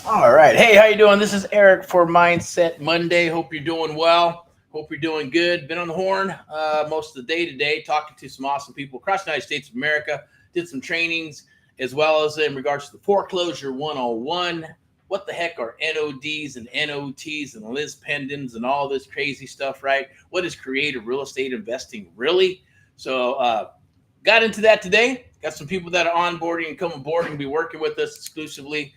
All right. Hey, how you doing? This is Eric for Mindset Monday. Hope you're doing well. Hope you're doing good. Been on the horn most of the day today, talking to some awesome people across the United States of America. Did some trainings as well as in regards to the foreclosure 101. What the heck are NODs and NOTs and Liz Pendens and all this crazy stuff, right? What is creative real estate investing really? So, got into that today. Got some people that are onboarding and come aboard and be working with us exclusively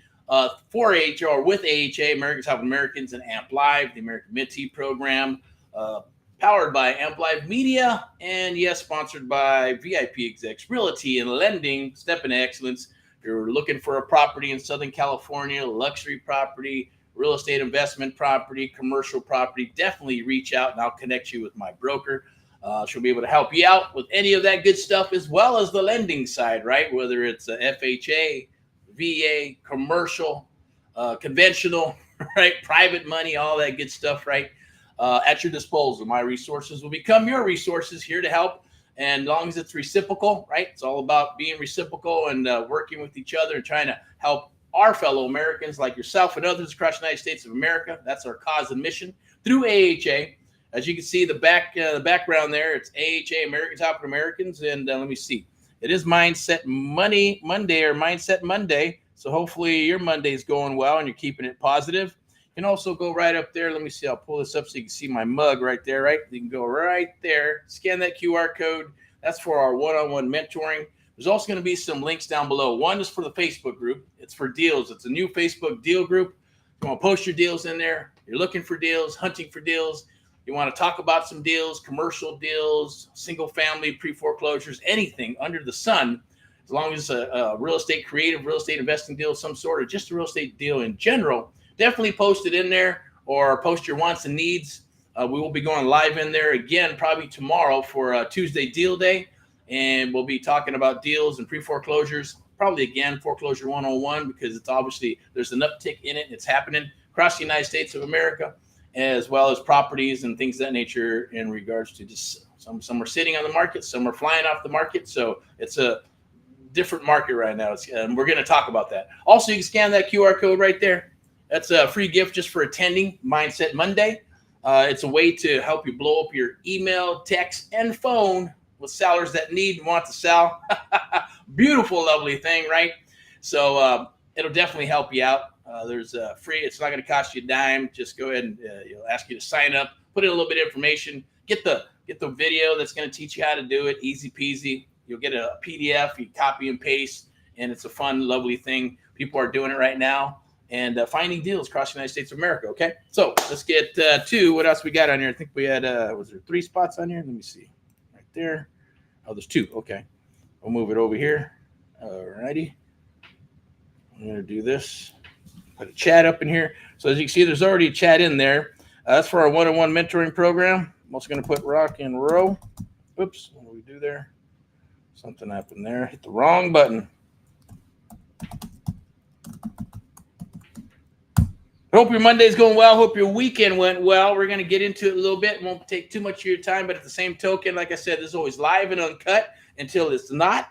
for AHA or with AHA, Americans Help Americans, and AMP Live, the American Mentee Program, uh, powered by AMP Live Media, and yes, sponsored by VIP Execs Realty and Lending, Step in Excellence. If you're looking for a property in Southern California, luxury property, real estate investment property, commercial property, definitely reach out and I'll connect you with my broker. She'll be able to help you out with any of that good stuff, as well as the lending side, right? Whether it's a FHA, VA, commercial, conventional, right? Private money, all that good stuff, right? At your disposal. My resources will become your resources, here to help. And as long as it's reciprocal, right? It's all about being reciprocal and working with each other and trying to help our fellow Americans like yourself and others across the United States of America. That's our cause and mission through AHA. As you can see, the background there, it's AHA, Americans Helping Americans. And let me see. It is Mindset Monday or Mindset Monday. So hopefully your Monday is going well and you're keeping it positive. You can also go right up there. Let me see. I'll pull this up so you can see my mug right there, right? You can go right there, scan that QR code. That's for our one-on-one mentoring. There's also going to be some links down below. One is for the Facebook group. It's for deals. It's a new Facebook deal group. You want to post your deals in there. You're looking for deals, hunting for deals. You want to talk about some deals, commercial deals, single family, pre-foreclosures, anything under the sun, as long as a real estate creative, real estate investing deal of some sort, or just a real estate deal in general, definitely post it in there or post your wants and needs. We will be going live in there again, probably tomorrow for Tuesday Deal Day. And we'll be talking about deals and pre-foreclosures, probably again, Foreclosure 101, because it's obviously there's an uptick in it. It's happening across the United States of America, as well as properties and things of that nature in regards to just some are sitting on the market, some are flying off the market. So it's a different market right now. And we're going to talk about that. Also, you can scan that QR code right there. That's a free gift just for attending Mindset Monday. It's a way to help you blow up your email, text, and phone with sellers that need and want to sell. Beautiful, lovely thing, right? So it'll definitely help you out. There's free. It's not going to cost you a dime. Just go ahead and it'll ask you to sign up, put in a little bit of information, get the video that's going to teach you how to do it. Easy peasy. You'll get a PDF. You copy and paste, and it's a fun, lovely thing. People are doing it right now and finding deals across the United States of America. Okay, so let's get to what else we got on here. I think we had was there 3 spots on here? Let me see. Right there. Oh, there's 2. Okay, we'll move it over here. All righty. I'm going to do this. Put a chat up in here. So as you can see, there's already a chat in there. That's for our one-on-one mentoring program. I'm also going to put rock and roll. Oops, what do we do there? Something happened there. Hit the wrong button. Hope your Monday's going well. Hope your weekend went well. We're going to get into it a little bit. It won't take too much of your time, but at the same token, like I said, this is always live and uncut until it's not.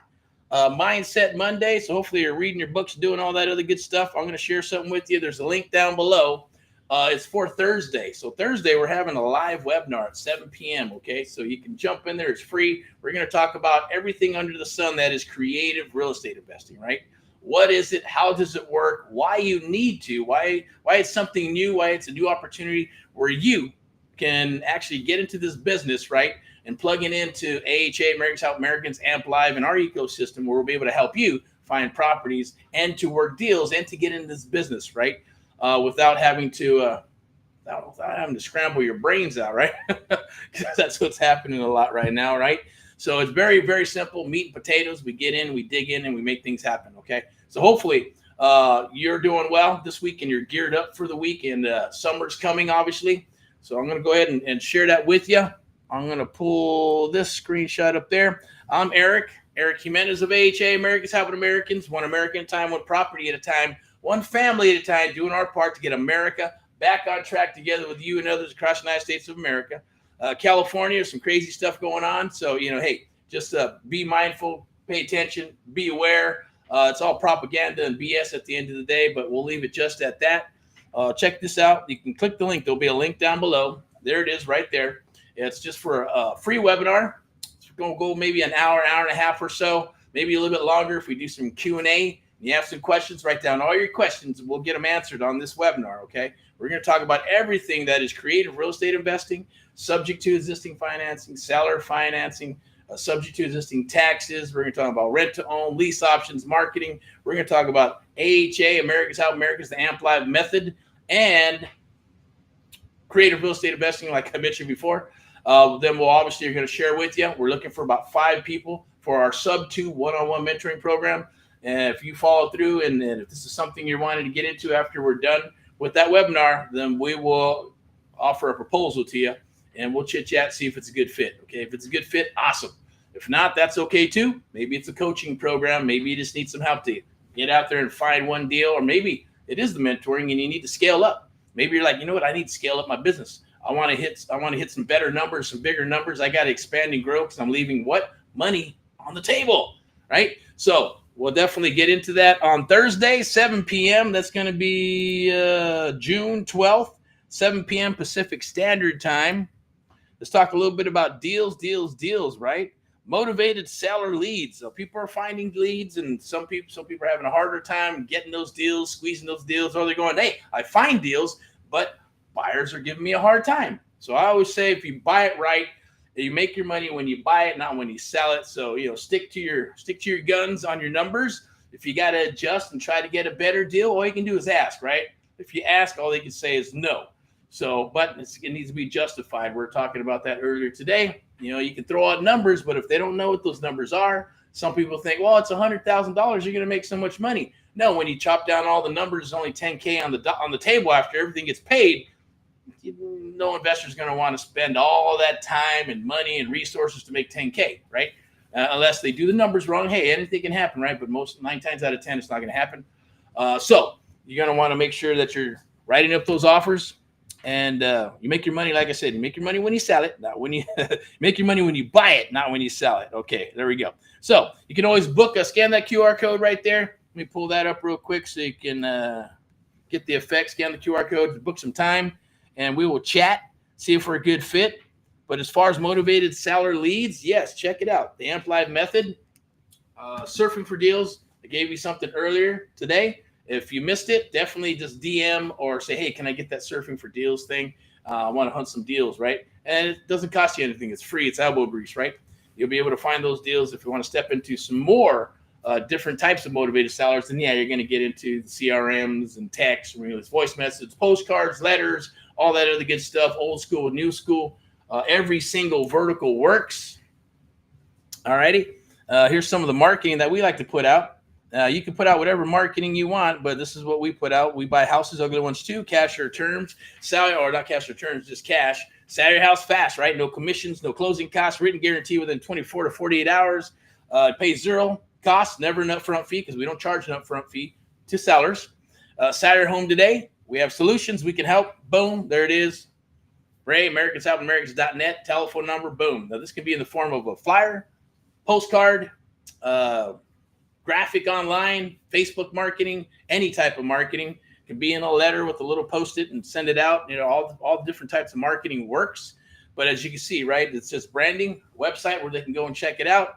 Mindset Monday. So hopefully you're reading your books, doing all that other good stuff. I'm going to share something with you. There's a link down below. It's for Thursday. So Thursday, we're having a live webinar at 7 p.m. Okay, so you can jump in there. It's free. We're going to talk about everything under the sun that is creative real estate investing, right? What is it? How does it work? Why you need to? Why it's something new? Why it's a new opportunity where you can actually get into this business, right? And plugging into AHA, Americans Help Americans, AMP Live, and our ecosystem, where we'll be able to help you find properties and to work deals and to get into this business, right? Without having to scramble your brains out, right? Because that's what's happening a lot right now, right? So it's very, very simple. Meat and potatoes. We get in, we dig in, and we make things happen, okay? So hopefully you're doing well this week and you're geared up for the week. And summer's coming, obviously. So I'm going to go ahead and share that with you. I'm going to pull this screenshot up there. I'm Eric Jimenez of AHA, Americans Helping Americans, one American at a time, one property at a time, one family at a time, doing our part to get America back on track together with you and others across the United States of America. California, some crazy stuff going on. So, hey, just be mindful, pay attention, be aware. It's all propaganda and BS at the end of the day, but we'll leave it just at that. Check this out. You can click the link. There'll be a link down below. There it is right there. It's just for a free webinar. It's going to go maybe an hour, hour and a half or so, maybe a little bit longer if we do some Q&A. You have some questions, write down all your questions, and we'll get them answered on this webinar, okay? We're going to talk about everything that is creative real estate investing, subject to existing financing, seller financing, subject to existing taxes. We're going to talk about rent to own, lease options, marketing. We're going to talk about AHA, America's the Amp-Live method, and creative real estate investing, like I mentioned before. Then we'll obviously are going to share with you. We're looking for about 5 people for our sub-2 one-on-one mentoring program. And if you follow through and if this is something you're wanting to get into after we're done with that webinar, then we will offer a proposal to you and we'll chit chat, see if it's a good fit. Okay. If it's a good fit, awesome. If not, that's okay too. Maybe it's a coaching program. Maybe you just need some help to get out there and find one deal, or maybe it is the mentoring and you need to scale up. Maybe you're like, you know what? I need to scale up my business. I want to hit some better numbers, some bigger numbers. I got to expand and grow because I'm leaving what? Money on the table, right? So we'll definitely get into that on Thursday, 7 p.m. That's going to be June 12th, 7 p.m. Pacific Standard Time. Let's talk a little bit about deals, right? Motivated seller leads. So people are finding leads, and some people are having a harder time getting those deals, squeezing those deals, or they're going, hey, I find deals, but buyers are giving me a hard time. So I always say, if you buy it right, you make your money when you buy it, not when you sell it. So, stick to your guns on your numbers. If you got to adjust and try to get a better deal, all you can do is ask, right? If you ask, all they can say is no. So, but it needs to be justified. We're talking about that earlier today. You can throw out numbers, but if they don't know what those numbers are, some people think, well, it's $100,000. You're going to make so much money. No, when you chop down all the numbers, it's only $10K on the table after everything gets paid. No investor is going to want to spend all that time and money and resources to make 10K, right? Unless they do the numbers wrong. Hey, anything can happen, right? But 9 times out of 10, it's not going to happen. So you're going to want to make sure that you're writing up those offers, and you make your money. Like I said, you make your money when you sell it, not when you make your money when you buy it, not when you sell it. Okay, there we go. So you can always scan that QR code right there. Let me pull that up real quick so you can get the effect. Scan the QR code, book some time, and we will chat, see if we're a good fit. But as far as motivated seller leads, yes, check it out. The Amp-Live method, surfing for deals. I gave you something earlier today. If you missed it, definitely just DM or say, hey, can I get that surfing for deals thing? I want to hunt some deals, right? And it doesn't cost you anything. It's free. It's elbow grease, right? You'll be able to find those deals. If you want to step into some more different types of motivated sellers, then yeah, you're going to get into the CRMs and text, voice messages, postcards, letters, all that other good stuff, old school, new school. Every single vertical works. All righty. Here's some of the marketing that we like to put out. You can put out whatever marketing you want, but this is what we put out. We buy houses, ugly ones too, cash or terms, not cash or terms, just cash. Sell your house fast, right? No commissions, no closing costs, written guarantee within 24 to 48 hours. Pay zero costs, never an upfront fee because we don't charge an upfront fee to sellers. Sell your home today. We have solutions. We can help. Boom, there it is. Ray, Americans.net, telephone number, boom. Now, this can be in the form of a flyer, postcard, graphic online, Facebook marketing, any type of marketing. It can be in a letter with a little post-it and send it out. All different types of marketing works. But as you can see, right, it's just branding, website where they can go and check it out.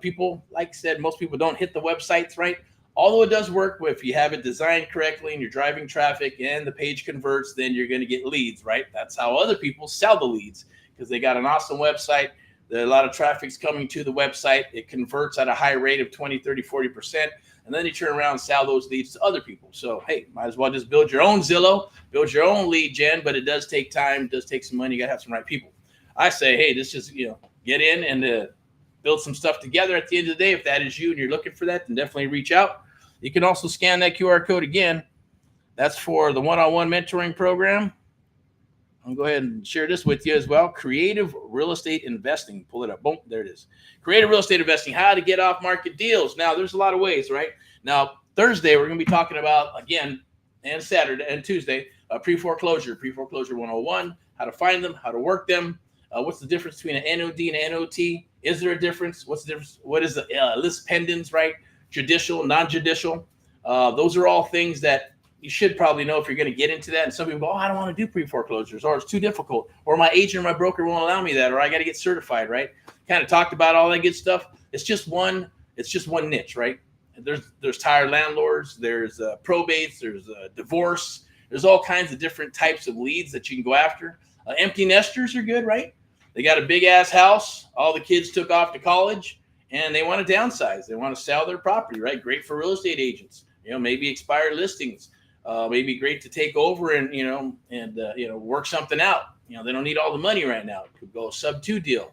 People, like I said, most people don't hit the websites, right? Although it does work if you have it designed correctly and you're driving traffic and the page converts, then you're going to get leads, right? That's how other people sell the leads, because they got an awesome website. There are a lot of traffic's coming to the website. It converts at a high rate of 20, 30, 40%. And then you turn around and sell those leads to other people. So, hey, might as well just build your own Zillow, build your own lead gen, but it does take time, it does take some money. You got to have some right people. I say, hey, this just, get in and build some stuff together at the end of the day. If that is you and you're looking for that, then definitely reach out. You can also scan that QR code again. That's for the one-on-one mentoring program. I'll go ahead and share this with you as well. Creative real estate investing. Pull it up. Boom, there it is. Creative real estate investing, how to get off market deals. Now, there's a lot of ways, right? Now, Thursday, we're going to be talking about, again, and Saturday and Tuesday, pre-foreclosure 101, how to find them, how to work them. What's the difference between an NOD and an NOT? Is there a difference? What's the difference? What is the list pendants, right? judicial, non-judicial. Those are all things that you should probably know if you're going to get into that. And some people go, oh, I don't want to do pre-foreclosures, or it's too difficult, or my agent or my broker won't allow me that, or I got to get certified, right? Kind of talked about all that good stuff. It's just one niche, right? There's tired landlords, there's probates, there's divorce, there's all kinds of different types of leads that you can go after. Empty nesters are good, right? They got a big ass house, all the kids took off to college, and they want to downsize. They want to sell their property, right? Great for real estate agents. Maybe expired listings. Maybe great to take over and work something out. They don't need all the money right now. It could go a sub-2 deal,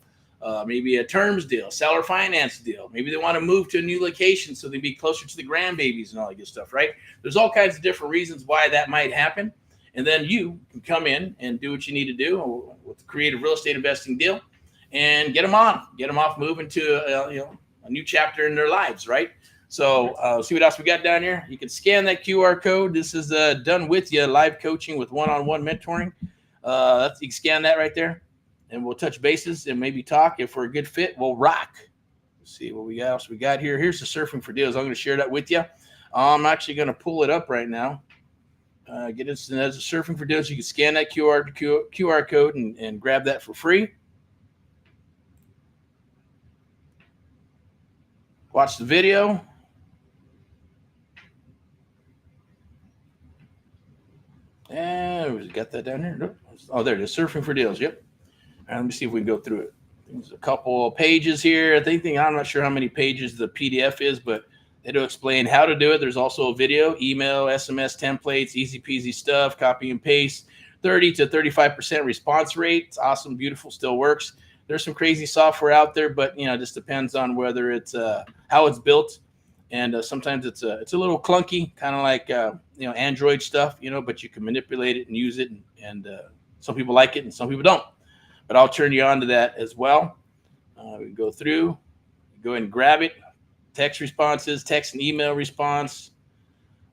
maybe a terms deal, seller finance deal. Maybe they want to move to a new location so they'd be closer to the grandbabies and all that good stuff, right? There's all kinds of different reasons why that might happen. And then you can come in and do what you need to do with the creative real estate investing deal and get them off, moving to a new chapter in their lives, right? So see what else we got down here. You can scan that QR code. This is Done With You live coaching with one-on-one mentoring. You can scan that right there, and we'll touch bases and maybe talk. If we're a good fit, we'll rock. Let's see what we else we got here. Here's the Surfing for Deals. I'm going to share that with you. I'm actually going to pull it up right now. Get it as a Surfing for Deals. You can scan that QR code and grab that for free. Watch the video. And we got that down here. Oh, there it is. Surfing for Deals. Yep. All right, let me see if we can go through it. There's a couple of pages here. I'm not sure how many pages the PDF is, but they do explain how to do it. There's also a video, email, SMS templates, easy peasy stuff, copy and paste, 30 to 35% response rate. It's awesome, beautiful, still works. There's some crazy software out there, but it just depends on whether it's how it's built. And sometimes it's a little clunky, kind of like Android stuff, but you can manipulate it and use it, and some people like it and some people don't. But I'll turn you on to that as well. We go through, go ahead and grab it. Text responses, text and email response.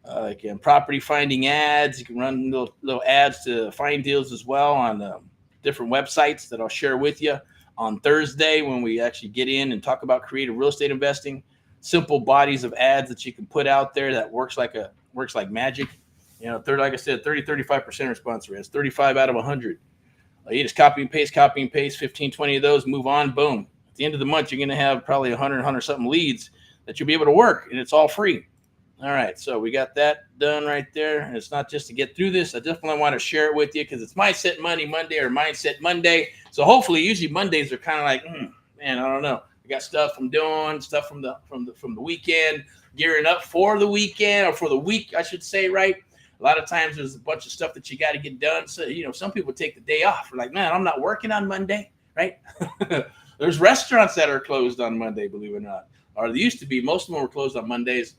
Like property finding ads. You can run little ads to find deals as well on different websites that I'll share with you on Thursday when we actually get in and talk about creative real estate investing. Simple bodies of ads that you can put out there that works like magic. Like I said, 30-35% response rate. It's 35 out of 100. You just copy and paste, 15, 20 of those, move on, boom. At the end of the month, you're going to have probably 100 something leads that you'll be able to work, and it's all free. All right, so we got that done right there. And it's not just to get through this. I definitely want to share it with you because it's Mindset Monday or Mindset Monday. So hopefully, usually Mondays are kind of like, man, I don't know. I got stuff I'm doing, stuff from the weekend, gearing up for the weekend, or for the week, I should say, right? A lot of times there's a bunch of stuff that you got to get done. So, some people take the day off. They're like, man, I'm not working on Monday, right? There's restaurants that are closed on Monday, believe it or not. Or they used to be. Most of them were closed on Mondays.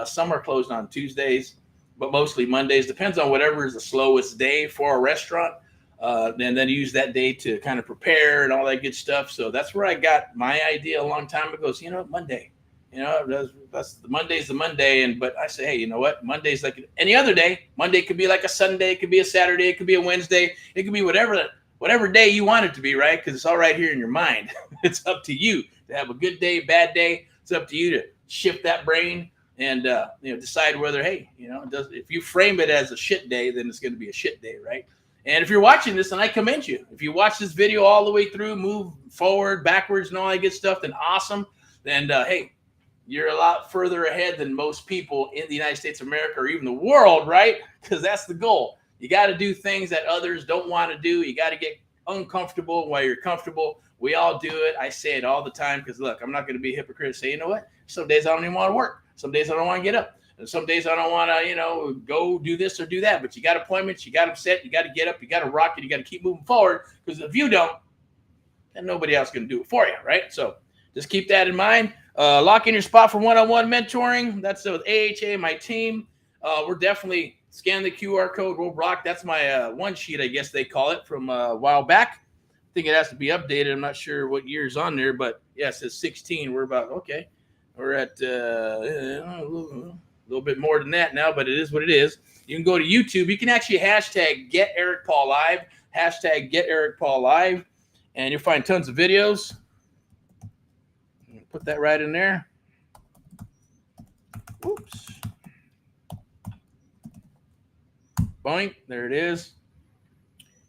Some are closed on Tuesdays, but mostly Mondays. Depends on whatever is the slowest day for a restaurant. And then use that day to kind of prepare and all that good stuff. So that's where I got my idea a long time ago. So, Monday, that's the Monday's the Monday. But I say, hey, you know what? Monday's like any other day. Monday could be like a Sunday. It could be a Saturday. It could be a Wednesday. It could be whatever day you want it to be, right? Because it's all right here in your mind. It's up to you to have a good day, bad day. It's up to you to shift that brain and decide whether, hey, if you frame it as a shit day, then it's going to be a shit day, right? And if you're watching this, and I commend you, if you watch this video all the way through, move forward, backwards, and all that good stuff, then awesome. Then, hey, you're a lot further ahead than most people in the United States of America or even the world, right? Because that's the goal. You got to do things that others don't want to do. You got to get uncomfortable while you're comfortable. We all do it. I say it all the time because, look, I'm not going to be a hypocrite and say, you know what? Some days I don't even want to work. Some days I don't want to get up. And some days I don't want to, go do this or do that. But you got appointments. You got them set. You got to get up. You got to rock it. You got to keep moving forward. Because if you don't, then nobody else can do it for you, right? So just keep that in mind. Lock in your spot for one-on-one mentoring. That's with AHA, my team. We're definitely scan the QR code. We'll rock. That's my one sheet, I guess they call it, from a while back. I think it has to be updated. I'm not sure what year's on there, but yeah, it says 16. We're about, okay. We're at a little bit more than that now, but it is what it is. You can go to YouTube. You can actually hashtag Get Erick Paul Live, hashtag Get Erick Paul Live, and you'll find tons of videos. Put that right in there. Oops. Boing. There it is.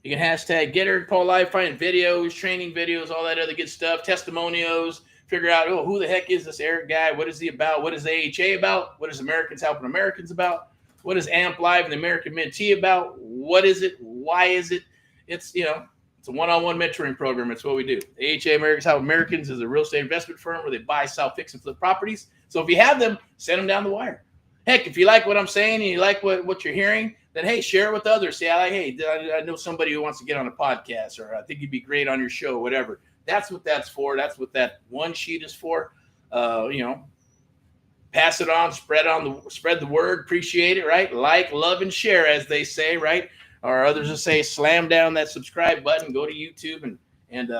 You can hashtag get Erick Paul Live, find videos, training videos, all that other good stuff, testimonials, figure out, who the heck is this Erick guy? What is he about? What is AHA about? What is Americans Helping Americans about? What is AMP Live and the American Mentee about? What is it? Why is it? It's a one-on-one mentoring program. It's what we do. AHA, Americans Helping Americans, is a real estate investment firm where they buy, sell, fix, and flip properties. So if you have them, send them down the wire. Heck, if you like what I'm saying and you like what you're hearing, then hey, share it with others. Say, I know somebody who wants to get on a podcast, or I think you'd be great on your show, whatever. That's what that's for. That's what that one sheet is for. Pass it on, spread the word, appreciate it, right? Like, love, and share, as they say, right? Or others will say, slam down that subscribe button, go to YouTube and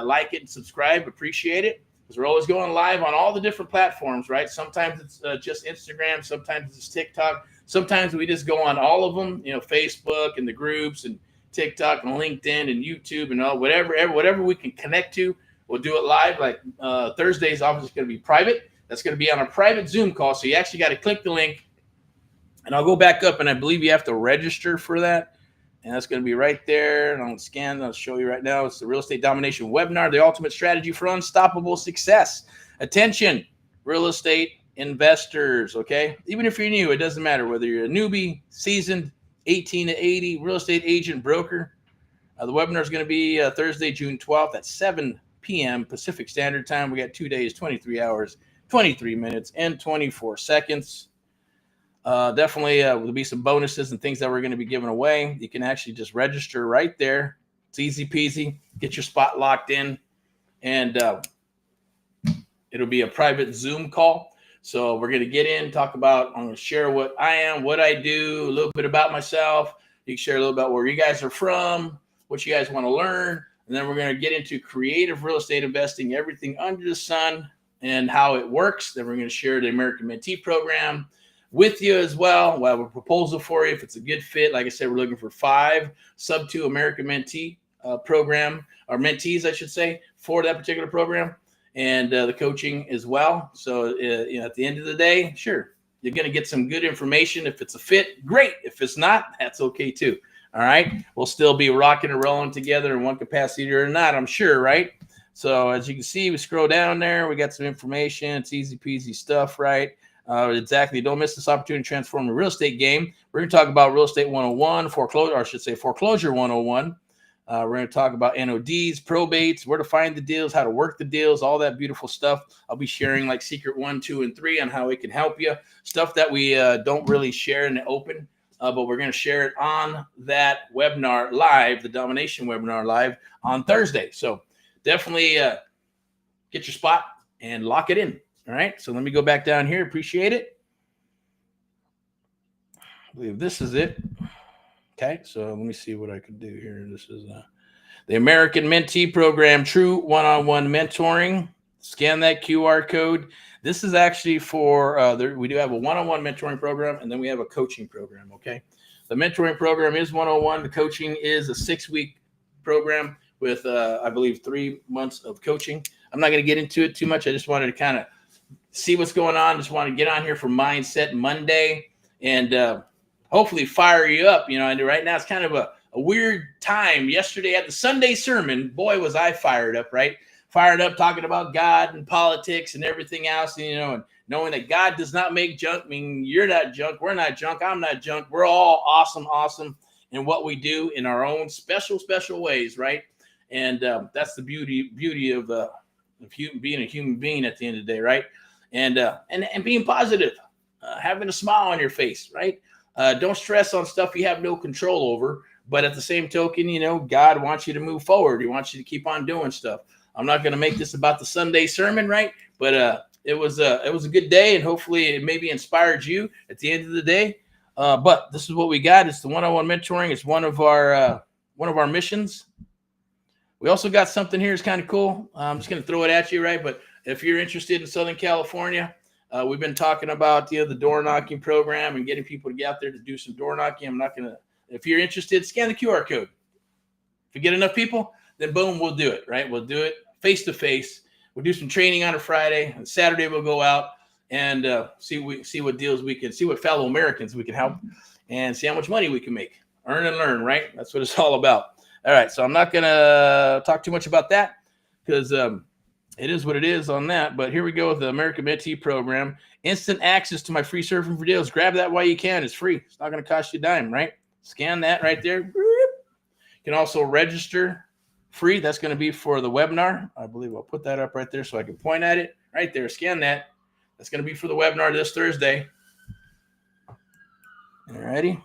like it and subscribe, appreciate it. Because we're always going live on all the different platforms, right? Sometimes it's just Instagram, sometimes it's TikTok, sometimes we just go on all of them, Facebook and the groups and TikTok and LinkedIn and YouTube and all whatever we can connect to, we'll do it live. Like Thursday's obviously going to be private. That's going to be on a private Zoom call, so you actually got to click the link, and I'll go back up, and I believe you have to register for that. And that's going to be right there. And I'll show you right now. It's the Real Estate Domination Webinar, the ultimate strategy for unstoppable success. Attention, real estate investors, okay? Even if you're new, it doesn't matter whether you're a newbie, seasoned, 18 to 80, real estate agent, broker. The webinar is going to be Thursday, June 12th at 7 p.m. Pacific Standard Time. We got 2 days, 23 hours, 23 minutes, and 24 seconds. Definitely there'll be some bonuses and things that we're going to be giving away. You can actually just register right there. It's easy peasy. Get your spot locked in, and it'll be a private Zoom call. So we're going to get in, I'm going to share what I am, what I do, a little bit about myself. You can share a little about where you guys are from, what you guys want to learn. And then we're going to get into creative real estate investing, everything under the sun and how it works. Then we're going to share the American Mentee program with you as well. We'll have a proposal for you if it's a good fit. Like I said, we're looking for 5 sub-2 American Mentee program, or mentees, I should say, for that particular program, and the coaching as well. So at the end of the day, sure, you're going to get some good information. If it's a fit, great. If it's not, that's okay too. All right. We'll still be rocking and rolling together in one capacity or not, I'm sure, right? So as you can see, we scroll down there. We got some information. It's easy peasy stuff, right? Exactly. Don't miss this opportunity to transform the real estate game. We're going to talk about real estate 101, foreclosure 101. We're going to talk about NODs, probates, where to find the deals, how to work the deals, all that beautiful stuff. I'll be sharing like secret 1, 2, and 3 on how it can help you. Stuff that we don't really share in the open, but we're going to share it on that webinar live, the Domination Webinar live on Thursday. So definitely get your spot and lock it in. All right. So let me go back down here. Appreciate it. I believe this is it. Okay. So let me see what I could do here. This is the American Mentee program, true one-on-one mentoring. Scan that QR code. This is actually for, we do have a one-on-one mentoring program, and then we have a coaching program. Okay. The mentoring program is 101. The coaching is a 6-week program with, I believe, 3 months of coaching. I'm not going to get into it too much. I just wanted to kind of see what's going on. Just want to get on here for Mindset Monday and hopefully fire you up. And right now it's kind of a weird time. Yesterday at the Sunday sermon, boy, was I fired up, right? Fired up talking about God and politics and everything else, and knowing that God does not make junk. I mean, you're not junk. We're not junk. I'm not junk. We're all awesome in what we do in our own special ways, right? And that's the beauty of being a human being at the end of the day, right? And being positive, having a smile on your face, right? Don't stress on stuff you have no control over. But at the same token, God wants you to move forward. He wants you to keep on doing stuff. I'm not going to make this about the Sunday sermon, right? But it was a good day, and hopefully it maybe inspired you at the end of the day. But this is what we got. It's the one-on-one mentoring. It's one of our missions. We also got something here. It's kind of cool. I'm just going to throw it at you, right? But if you're interested in Southern California, we've been talking about the door knocking program and getting people to get out there to do some door knocking. If you're interested, scan the QR code. If we get enough people, then boom, we'll do it, right? We'll do it face to face. We'll do some training on a Friday. On Saturday, we'll go out and see what deals we can see, what fellow Americans we can help, and see how much money we can make. Earn and learn, right? That's what it's all about. All right, so I'm not gonna talk too much about that because it is what it is on that. But here we go with the American Mentee Program. Instant access to my free surfing for deals. Grab that while you can. It's free. It's not going to cost you a dime, right? Scan that right there. You can also register free. That's going to be for the webinar. I believe I'll put that up right there so I can point at it. Right there. Scan that. That's going to be for the webinar this Thursday. All righty.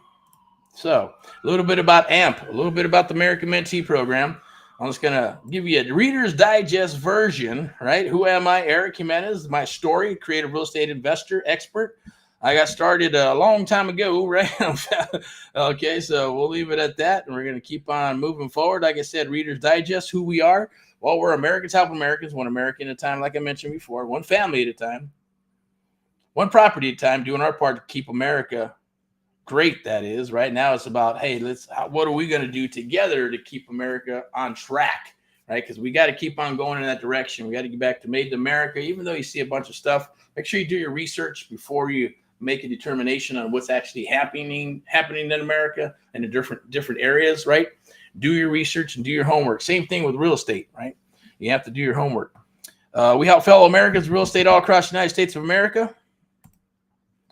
So a little bit about AMP, a little bit about the American Mentee Program. I'm just going to give you a Reader's Digest version, right? Who am I? Eric Jimenez, my story, creative real estate investor, expert. I got started a long time ago, right? Okay, so we'll leave it at that, and we're going to keep on moving forward. Like I said, Reader's Digest, who we are. Well, we're Americans help Americans, one American at a time, like I mentioned before, one family at a time, one property at a time, doing our part to keep America great. That is right now. It's about, hey, what are we going to do together to keep America on track, right? Because we got to keep on going in that direction. We got to get back to Made in America. Even though you see a bunch of stuff, make sure you do your research before you make a determination on what's actually happening in America and in different areas, right? Do your research and do your homework. Same thing with real estate, right? You have to do your homework. We help fellow Americans real estate all across the United States of America.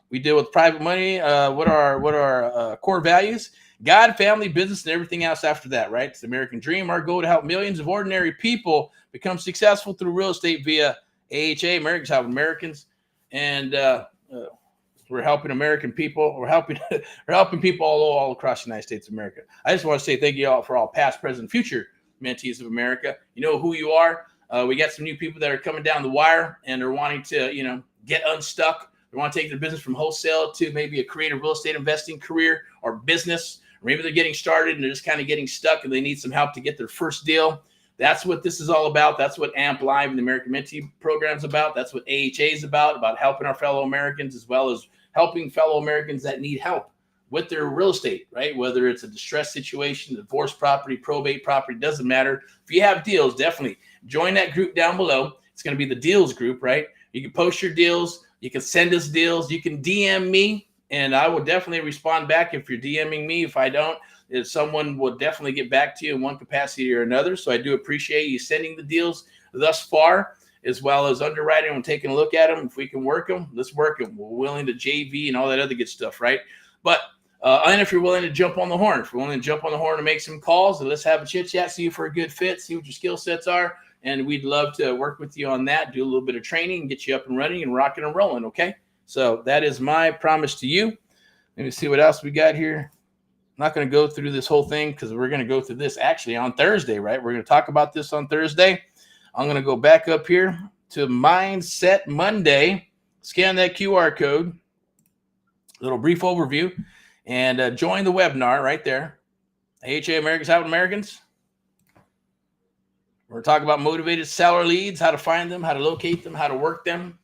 We deal with private money. What are our core values? God, family, business, and everything else after that, right? It's the American dream. Our goal to help millions of ordinary people become successful through real estate via AHA, Americans Help Americans. And we're helping American people. We're helping people all across the United States of America. I just want to say thank you all for all past, present, future mentees of America. You know who you are. We got some new people that are coming down the wire and they're wanting to, get unstuck. They want to take their business from wholesale to maybe a creative real estate investing career or business. Or maybe they're getting started and they're just kind of getting stuck and they need some help to get their first deal. That's what this is all about. That's what AMP Live and the American Mentee Program is about. That's what AHA is about helping our fellow Americans as well as helping fellow Americans that need help with their real estate, right? Whether it's a distressed situation, divorce property, probate property, doesn't matter. If you have deals, definitely join that group down below. It's going to be the deals group, right? You can post your deals. You can send us deals. You can DM me, and I will definitely respond back if you're DMing me. If I don't, someone will definitely get back to you in one capacity or another. So I do appreciate you sending the deals thus far, as well as underwriting and taking a look at them. If we can work them, let's work them. We're willing to JV and all that other good stuff, right? But and if you're willing to jump on the horn, and make some calls, and let's have a chit chat, see you for a good fit, see what your skill sets are. And we'd love to work with you on that, do a little bit of training, get you up and running and rocking and rolling, okay? So that is my promise to you. Let me see what else we got here. I'm not going to go through this whole thing because we're going to go through this actually on Thursday, right? We're going to talk about this on Thursday. I'm going to go back up here to Mindset Monday, scan that QR code, a little brief overview, and join the webinar right there. AHA, Americans Help Americans. We're talking about motivated seller leads, how to find them, how to locate them, how to work them,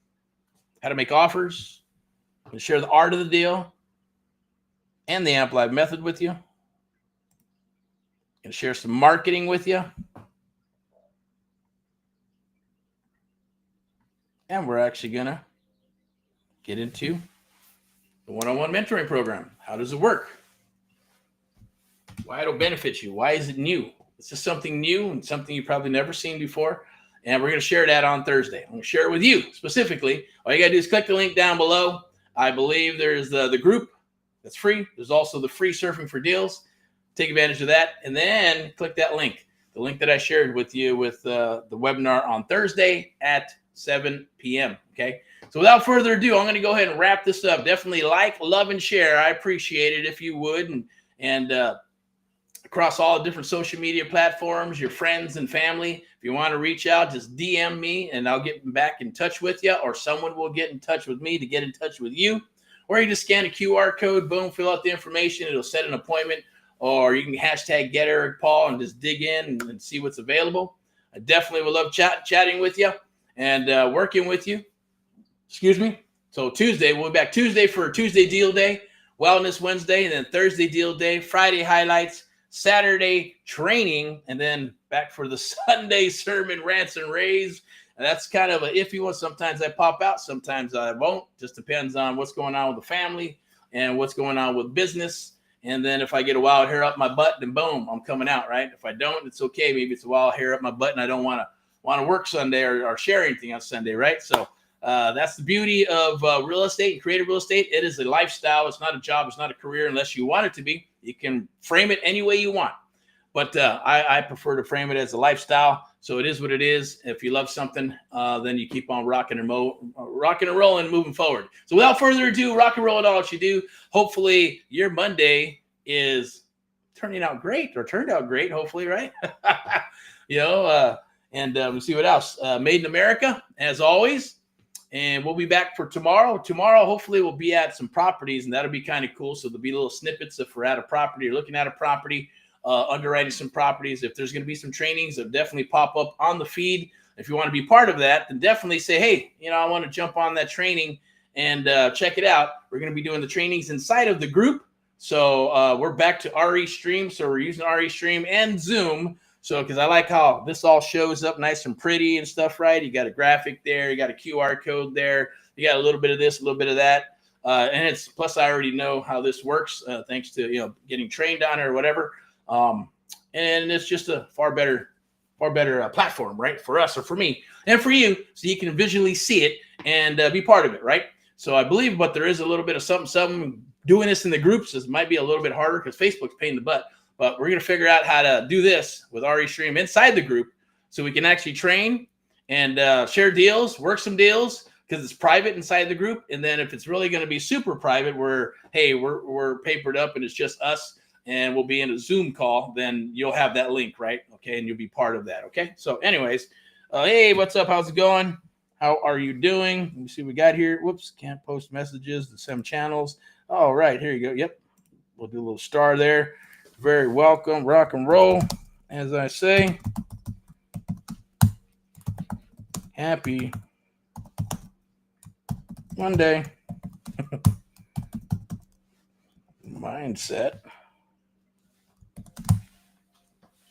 how to make offers, and share the art of the deal and the AMP Live method with you. And share some marketing with you. And we're actually going to get into the one-on-one mentoring program. How does it work? Why it'll benefit you? Why is it new? This is something new and something you've probably never seen before. And we're going to share that on Thursday. I'm going to share it with you specifically. All you got to do is click the link down below. I believe there's the group that's free. There's also the free Surfing for Deals. Take advantage of that. And then click that link, the link that I shared with you with the webinar on Thursday at 7 p.m. Okay. So without further ado, I'm going to go ahead and wrap this up. Definitely like, love, and share. I appreciate it if you would. And across all the different social media platforms, your friends and family. If you want to reach out, just DM me and I'll get back in touch with you, or someone will get in touch with me to get in touch with you. Or you just scan a QR code, boom, fill out the information. It'll set an appointment, or you can hashtag get Eric Paul and just dig in and see what's available. I definitely would love chatting with you and working with you. Excuse me. So Tuesday, we'll be back Tuesday for Tuesday Deal Day, Wellness Wednesday, and then Thursday Deal Day, Friday highlights, Saturday training, and then back for the Sunday sermon rants and raves. And that's kind of an iffy one. Sometimes I pop out, sometimes I won't. Just depends on what's going on with the family and what's going on with business. And then if I get a wild hair up my butt, then boom, I'm coming out, right? If I don't, it's okay. Maybe it's a wild hair up my butt and I don't want to work Sunday or share anything on Sunday, right? So that's the beauty of real estate and creative real estate. It is a lifestyle. It's not a job. It's not a career unless you want it to be. You can frame it any way you want. But I prefer to frame it as a lifestyle. So it is what it is. If you love something, then you keep on rocking and rolling and moving forward. So without further ado, rock and roll at all what you do. Hopefully your Monday is turning out great or turned out great, hopefully, right? And we'll see what else. Made in America, as always. And we'll be back for tomorrow. Tomorrow, hopefully, we'll be at some properties, and that'll be kind of cool. So there'll be little snippets if we're at a property or looking at a property. Underwriting some properties. If there's going to be some trainings, they'll definitely pop up on the feed. If you want to be part of that, then definitely say, hey, I want to jump on that training and check it out. We're going to be doing the trainings inside of the group. So we're back to RE Stream. So we're using RE Stream and Zoom. So because I like how this all shows up nice and pretty and stuff, right? You got a graphic there. You got a QR code there. You got a little bit of this, a little bit of that. And it's plus I already know how this works thanks to, getting trained on it or whatever. And it's just a far better platform, right? For us or for me and for you, so you can visually see it and be part of it, right? So I believe, but there is a little bit of something doing this in the groups. This might be a little bit harder because Facebook's pain in the butt, but we're going to figure out how to do this with RE Stream inside the group so we can actually train and share deals, work some deals because it's private inside the group. And then if it's really going to be super private where, hey, we're papered up and it's just us, and we'll be in a Zoom call, then you'll have that link, right? Okay, and you'll be part of that, okay? So anyways, hey, what's up? How's it going? How are you doing? Let me see what we got here. Whoops, can't post messages to some channels. All right, here you go. Yep, we'll do a little star there. Very welcome, rock and roll, as I say. Happy Monday. Mindset.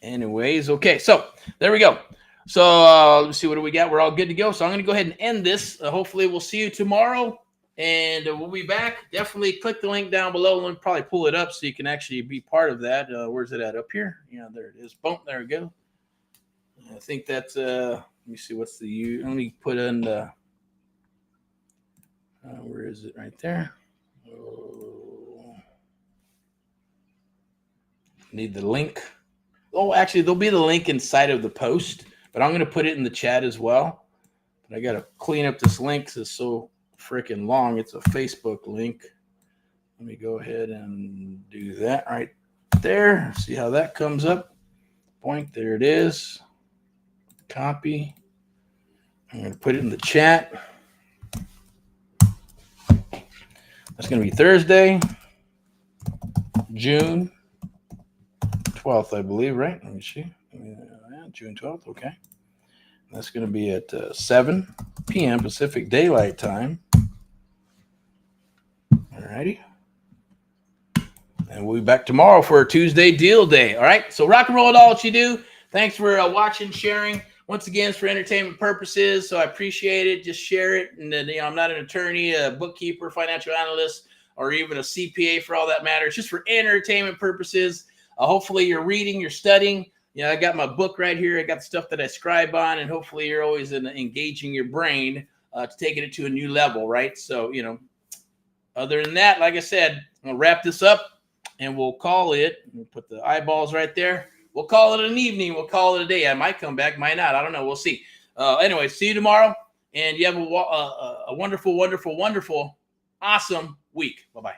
Anyways, okay, so there we go. So let's see, what do we got? We're all good to go. So I'm going to go ahead and end this. Hopefully we'll see you tomorrow, and we'll be back. Definitely click the link down below. Let me probably pull it up so you can actually be part of that. Where's it at? Up here? Yeah, there it is. Boom, there we go. I think that's, let me see, what's the, let me put in the, where is it? Right there. Oh. Need the link. Oh, actually, there'll be the link inside of the post, but I'm going to put it in the chat as well. But I got to clean up this link because it's so freaking long. It's a Facebook link. Let me go ahead and do that right there. See how that comes up. Point, there it is. Copy. I'm going to put it in the chat. That's going to be Thursday, June 12th, I believe, right? Let me see. June 12th, okay. That's going to be at 7 p.m. Pacific Daylight Time. All righty. And we'll be back tomorrow for a Tuesday deal day. All right. So rock and roll at all what you do. Thanks for watching, sharing. Once again, it's for entertainment purposes. So I appreciate it. Just share it. And then, I'm not an attorney, a bookkeeper, financial analyst, or even a CPA for all that matters. Just for entertainment purposes. Hopefully you're reading, you're studying. I got my book right here. I got the stuff that I scribe on, and hopefully you're always engaging your brain to taking it to a new level, right? So, other than that, like I said, I'm going to wrap this up, and we'll call it, we'll put the eyeballs right there. We'll call it an evening. We'll call it a day. I might come back, might not. I don't know. We'll see. Anyway, see you tomorrow, and you have a wonderful, wonderful, wonderful, awesome week. Bye-bye.